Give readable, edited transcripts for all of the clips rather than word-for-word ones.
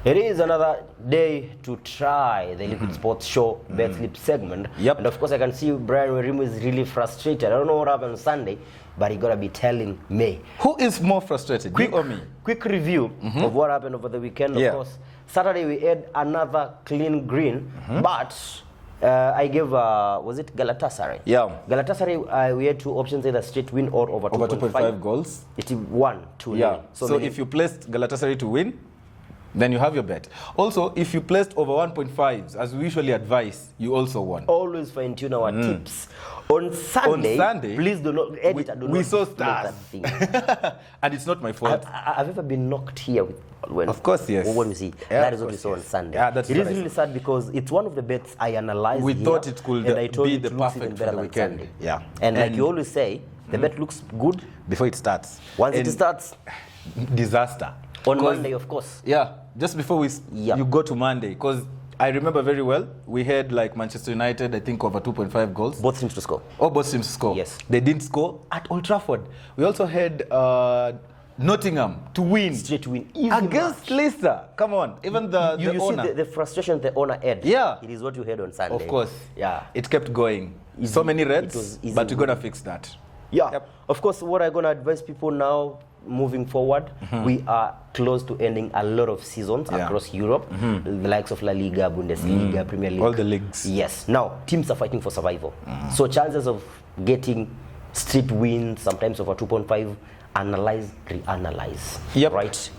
It is another day to try the Liquid Sports Show Bet Slip segment. Yep. And of course, I can see Brian Werimu is really frustrated. I don't know what happened on Sunday, but he gotta be telling me. Who is more frustrated, you or me? Quick review of what happened over the weekend. Of course, Saturday we had another clean green, but I gave, was it Galatasaray? Yeah. Galatasaray, we had two options, either straight win or over 2.5 goals. It won 2-0. Yeah. So if you placed Galatasaray to win, then you have your bet. Also, if you placed over 1.5s, as we usually advise, you also won. Always fine tune our tips. On Sunday, please do not edit. We saw stars. That thing. And it's not my fault. I've ever been knocked here with when. Of course, yes. When we see Yeah, that is what we saw on Sunday. Yeah, that's it is what I really sad because it's one of the bets I analyzed. We here, thought it could and I told be you the it looks perfect even for better the than weekend. Sunday. Yeah. And like you always say, the bet looks good Before it starts. once And it starts disaster. on 'Cause- Monday, of course. Yeah, just before you go to Monday, because I remember very well, we had like Manchester United, I think over 2.5 goals. Both teams to score. Both teams score. Yes. They didn't score at Old Trafford. We also had Nottingham to win. Straight win. Easy Against match. Leicester. Come on. Even the You owner. see the frustration the owner had. Yeah. It is what you had on Sunday. Of course. Yeah. It kept going. Easy. So many It reds, was easy but we're win. going to fix that. Yeah. Yep. Of course, what I'm going to advise people now moving forward, we are close to ending a lot of seasons across Europe, the likes of La Liga, Bundesliga, Premier League. All the leagues. Yes. Now, teams are fighting for survival. So chances of getting street wins, sometimes over 2.5, analyze, reanalyze. Yep. Right?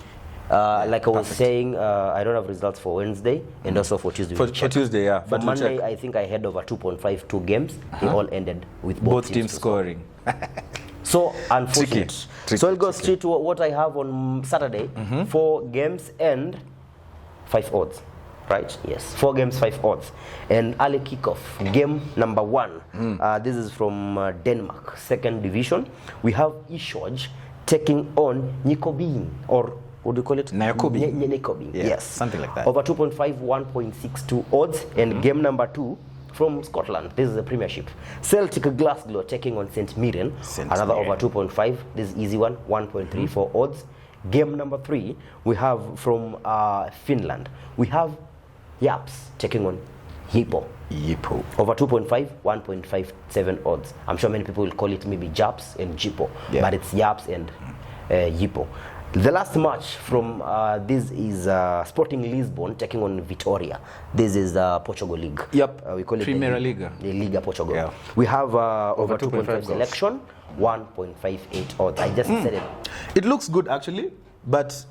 Like I was saying, I don't have results for Wednesday and also for Tuesday. For we'll check. Tuesday, yeah. For But we'll Monday, check. I think I had over 2.5 two games. They all ended with Both teams to score. scoring. So unfortunate. Tricky. So I'll go straight to what I have on Saturday. 4 games and 5 odds. Right? Yes. 4 games, 5 odds. And early kickoff. Game number 1. This is from Denmark, 2nd division. We have Ishoj taking on Nykøbing, or what do you call it? Nykøbing. Nykøbing. Yeah, Yes. something like that. Over 2.5, 1.62 odds. And game number 2 from Scotland. This is the Premiership. Celtic Glasgow taking on St Mirren. St. Another Mirren. over 2.5. This is easy one. 1.34 odds. Game number 3 we have from Finland. We have Yaps taking on Hippo. Yipo. Over 2.5, 1.57 odds. I'm sure many people will call it maybe Japs and Jippo, but it's Yaps and Hippo. The last match from this is Sporting Lisbon taking on Vitória. This is the Portugal League. Yep. We call it Primeira Liga. The Liga Portugal. Yeah. We have over 2.5 goals. selection, 1.58 odds. I just said it. It looks good actually, but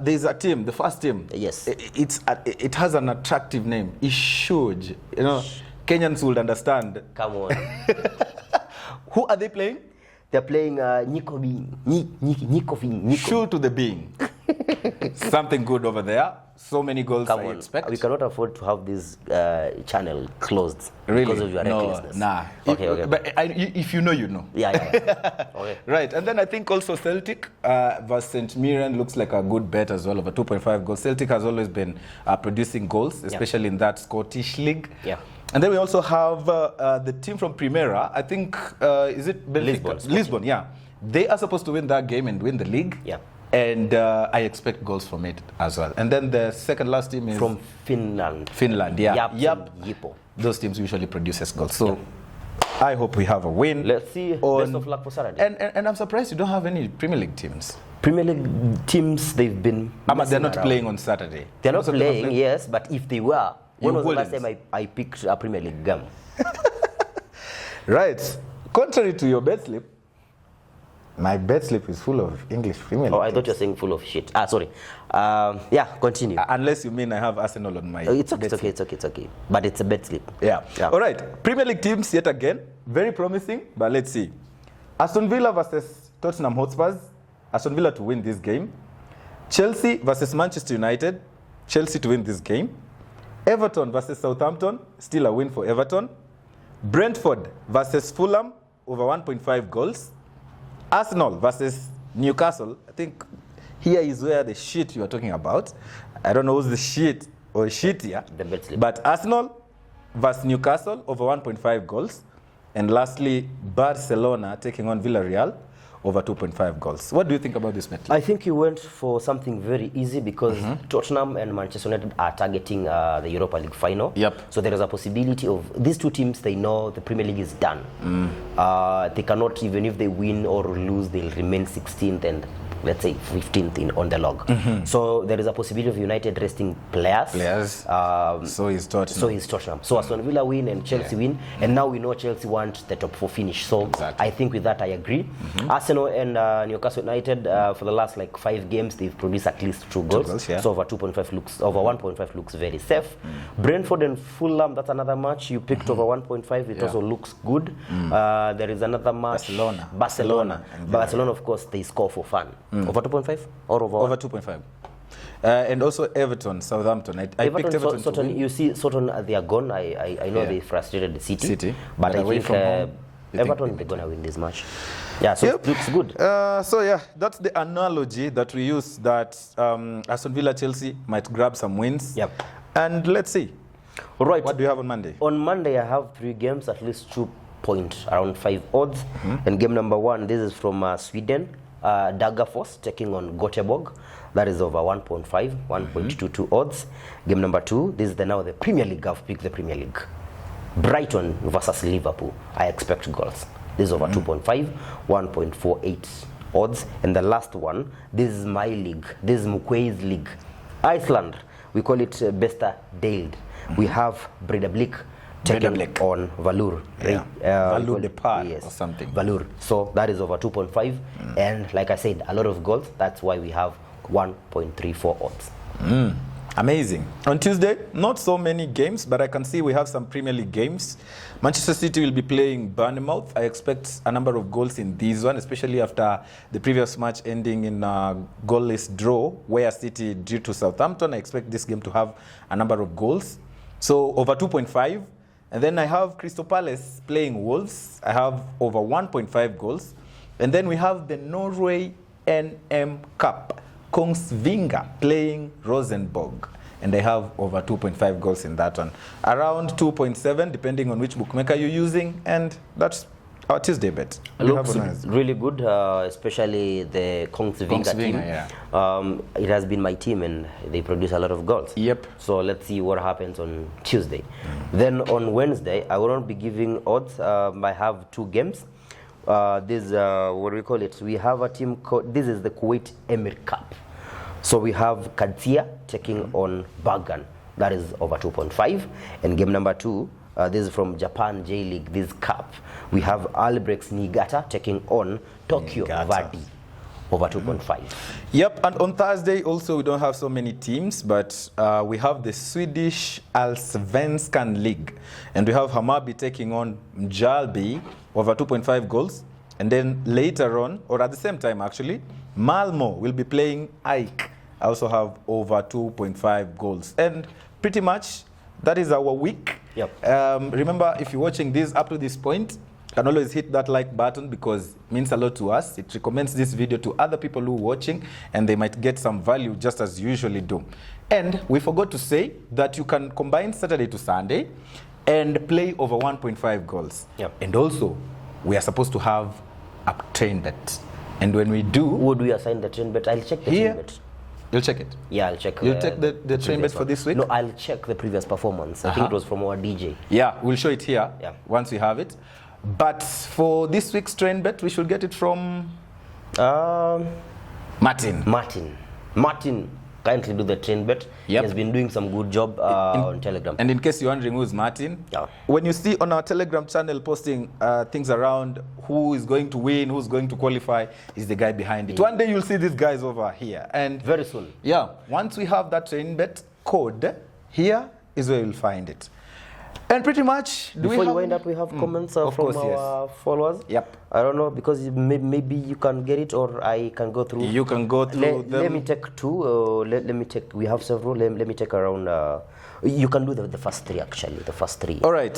there's a team, the first team. Yes. It has an attractive name. Ishoj. You know, Kenyans would understand. Come on. Who are they playing? They're playing Nykøbing. Nykøbing. Shoe to the being. Something good over there. So many goals Come I on. expect. We cannot afford to have this channel closed Really? because of your No, recklessness. nah. Okay. But if you know, you know. Yeah. Okay. Right, and then I think also Celtic versus St Mirren looks like a good bet as well, over 2.5 goals. Celtic has always been producing goals, especially in that Scottish league. Yeah. And then we also have the team from Primera, I think, is it Benfica? Lisbon, yeah. They are supposed to win that game and win the league. Yeah. And I expect goals from it as well. And then the second last team is From Finland. Finland, yeah. Yep. Jippo. Those teams usually produces goals. So I hope we have a win. Let's see. Best of luck for Saturday. And I'm surprised you don't have any Premier League teams. Premier League teams, they've been. They're messing not around. playing on Saturday. They're not Most of them are playing, yes, but if they were, when You was the last wouldn't. time I picked a Premier League game? Right. Contrary to your bet slip, my bet slip is full of English Premier League. Oh, I thought you were saying full of shit. Sorry. Yeah, continue. Unless you mean I have Arsenal on my It's okay, bet slip. it's okay. But it's a bet slip. Yeah. All right. Premier League teams yet again. Very promising, but let's see. Aston Villa versus Tottenham Hotspurs. Aston Villa to win this game. Chelsea versus Manchester United. Chelsea to win this game. Everton versus Southampton. Still a win for Everton. Brentford versus Fulham. Over 1.5 goals. Arsenal versus Newcastle. I think here is where the shit you are talking about. I don't know who's the shit or shit here. The bet slip. But Arsenal versus Newcastle over 1.5 goals. And lastly, Barcelona taking on Villarreal over 2.5 goals. What do you think about this bet? I think you went for something very easy because Tottenham and Manchester United are targeting the Europa League final. Yep. So there is a possibility of these two teams, they know the Premier League is done. They cannot, even if they win or lose, they'll remain 16th and let's say 15th on the log. So there is a possibility of United resting players. So is Tottenham. So is Tottenham. So Aston Villa win and Chelsea win, and now we know Chelsea want the top 4 finish. So Exactly. I think with that I agree. Arsenal and Newcastle United for the last like 5 games they've produced at least 2 goals. goals, yeah. So over 1.5 looks very safe. Brentford and Fulham, that's another match you picked over 1.5. It also looks good. There is another match. Barcelona. And Barcelona, of course, they score for fun. Over 2.5 or over 2.5. And also Everton, Southampton. I picked Everton to win. You see, Soton, they are gone. I know they frustrated the City. But I away think from home, you think Everton, they're going to win this match. Yeah, so it looks good. So yeah, that's the analogy that we use, that Aston Villa, Chelsea might grab some wins. Yep. And let's see. All right. What do you have on Monday? On Monday, I have 3 games, at least 2 around 5 odds. And game number 1, this is from Sweden. Daggerfors taking on Göteborg. That is over 1.5, 1.22 odds. Game number 2, this is now the Premier League. I've picked the Premier League. Brighton versus Liverpool. I expect goals. This is over 2.5, 1.48 odds. And the last one, this is my league. This is Mukwei's league. Iceland, we call it Besta Dale. We have Breiðablik taken on Valur. Yeah. Valur de Par or something. Valur. So that is over 2.5. And like I said, a lot of goals. That's why we have 1.34 odds. Amazing. On Tuesday, not so many games, but I can see we have some Premier League games. Manchester City will be playing Bournemouth. I expect a number of goals in this one, especially after the previous match ending in a goalless draw, where City drew to Southampton. I expect this game to have a number of goals. So over 2.5. And then I have Crystal Palace playing Wolves. I have over 1.5 goals. And then we have the Norway NM Cup. Kongsvinger playing Rosenborg. And I have over 2.5 goals in that one. Around 2.7, depending on which bookmaker you're using. And that's our Tuesday bet. Looks really good, especially the Kongsvinger team. Yeah. It has been my team and they produce a lot of goals. Yep. So let's see what happens on Tuesday. Then on Wednesday, I will not be giving odds. I have 2 games. This, what do we call it? We have a team called, this is the Kuwait Emir Cup. So we have Katia taking on Bagan. That is over 2.5. And game number 2, this is from Japan J-League, this cup. We have Albrechts Niigata taking on Tokyo Verdy. Over 2.5. Yep, and on Thursday also we don't have so many teams, but we have the Swedish Allsvenskan League. And we have Hammarby taking on Mjällby over 2.5 goals. And then later on, or at the same time actually, Malmo will be playing AIK. I also have over 2.5 goals. And pretty much that is our week. Yep. Remember, if you're watching this up to this point, you can always hit that like button because it means a lot to us. It recommends this video to other people who are watching and they might get some value just as you usually do. And we forgot to say that you can combine Saturday to Sunday and play over 1.5 goals. Yep. And also, we are supposed to have a train bet. And when we do... Would we assign the train bet? I'll check the train bet. You'll check it? Yeah, I'll check. You'll take the train bet for this week? No, I'll check the previous performance. I think it was from our DJ. Yeah, we'll show it here once we have it. But for this week's train bet, we should get it from... Martin. Martin, kindly do the train bet. Yep. He has been doing some good job on Telegram. And in case you're wondering who's Martin, when you see on our Telegram channel posting things around who is going to win, who's going to qualify, is the guy behind it. One day you'll see these guys over here. And very soon. Yeah, once we have that train bet code, here is where you'll find it. And pretty much, before you wind up, we have comments from our followers. Yep. I don't know, because maybe you can get it or I can go through. You can go through them. Let me take 2. Let me take, we have several. Let me take around, you can do the first 3 actually, the first 3. All right.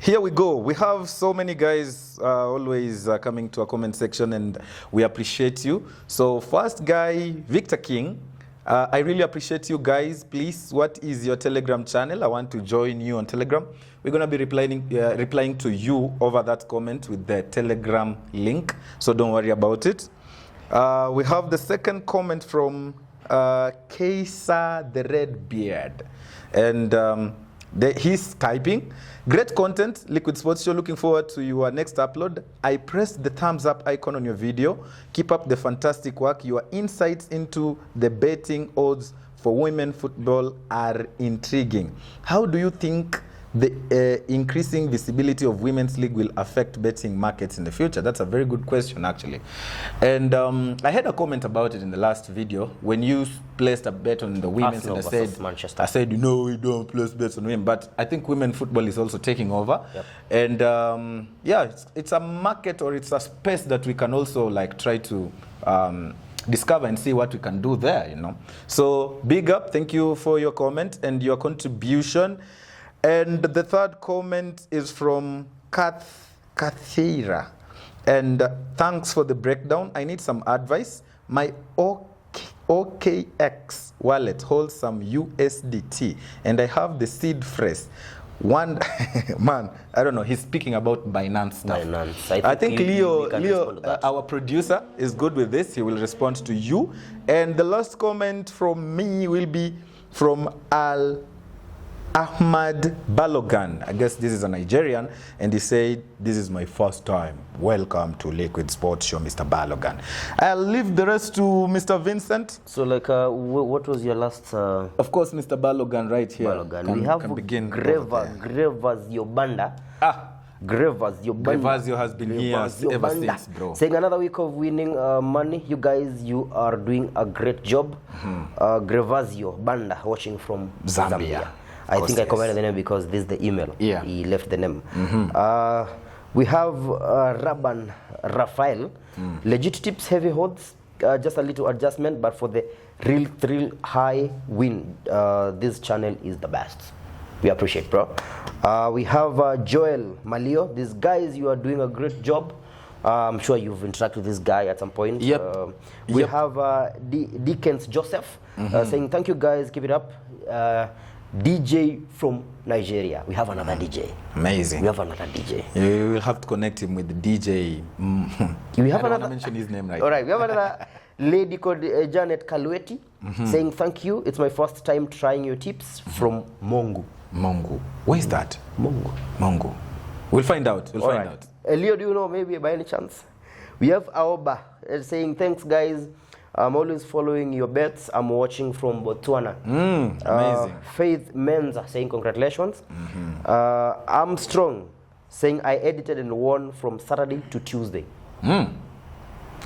Here we go. We have so many guys always coming to our comment section and we appreciate you. So first guy, Victor King, I really appreciate you guys. Please, what is your Telegram channel? I want to join you on Telegram. We're going to be replying to you over that comment with the Telegram link, so don't worry about it. We have the second comment from Kaisa the Red Beard, and he's typing, great content, Liquid Sports Show, looking forward to your next upload. I pressed the thumbs up icon on your video. Keep up the fantastic work. Your insights into the betting odds for women football are intriguing. How do you think the increasing visibility of women's league will affect betting markets in the future? That's a very good question, actually. And I had a comment about it in the last video when you placed a bet on the women's, Arsenal and versus Manchester. I said, we don't place bets on women, but I think women football is also taking over. Yep. And yeah, it's a market, or it's a space that we can also like try to discover and see what we can do there, So big up, thank you for your comment and your contribution. And the third comment is from Kathira. And thanks for the breakdown. I need some advice. My OKX wallet holds some USDT, and I have the seed phrase. One man, I don't know. He's speaking about Binance stuff. Binance. I think Leo, can respond to that. our producer, is good with this. He will respond to you. And the last comment from me will be from Ahmad Balogan. I guess this is a Nigerian, and he said, this is my first time. Welcome to Liquid Sports Show, Mr. Balogan. I'll leave the rest to Mr. Vincent. So, like, what was your last? Of course, Mr. Balogan right here. Balogan. We have Grevazio Banda. Grevazio Banda. Grevazio has been here ever since, bro. Saying another week of winning money. You guys, you are doing a great job. Grevazio Banda, watching from Zambia. I think I commented the name because this is the email. Yeah. He left the name. We have Raban Rafael. Legit tips, heavy odds, just a little adjustment, but for the real thrill high win, this channel is the best. We appreciate, bro. We have Joel Malio. These guys, you are doing a great job. I'm sure you've interacted with this guy at some point. Yep. We have Dickens Joseph saying, thank you guys, keep it up. DJ from Nigeria. We have another DJ. Amazing. We have another DJ. You will have to connect him with the DJ. We have I don't another. want to mention his name right. All right. We have another lady called Janet Kalueti saying thank you. It's my first time trying your tips from Mongu. Mongu. Where is that? Mongu. Mongu. We'll find out. We'll All find right. out. Leo, do you know maybe by any chance? We have Aoba saying thanks guys. I'm always following your bets. I'm watching from Botswana. Amazing. Faith Menza saying congratulations. Armstrong saying I edited and won from Saturday to Tuesday.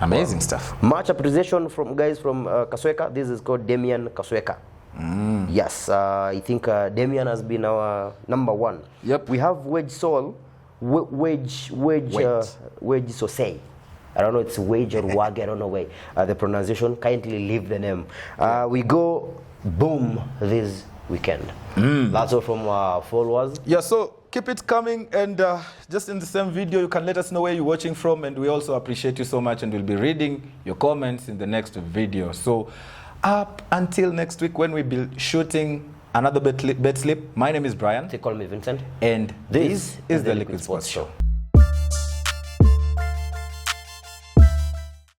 Amazing stuff. Much appreciation from guys from Kasweka. This is called Damian Kasweka. Yes, I think Damian has been our number one. Yep. We have Wedge Soul, Wedge Sosei. I don't know it's Wage or Wag, I don't know where the pronunciation. Kindly leave the name. We go boom this weekend. That's all from our followers. Yeah, so keep it coming, and just in the same video, you can let us know where you're watching from, and we also appreciate you so much, and we'll be reading your comments in the next video. So up until next week when we'll be shooting another bet slip. My name is Brian. They call me Vincent. And this is the Liquid Sports Show.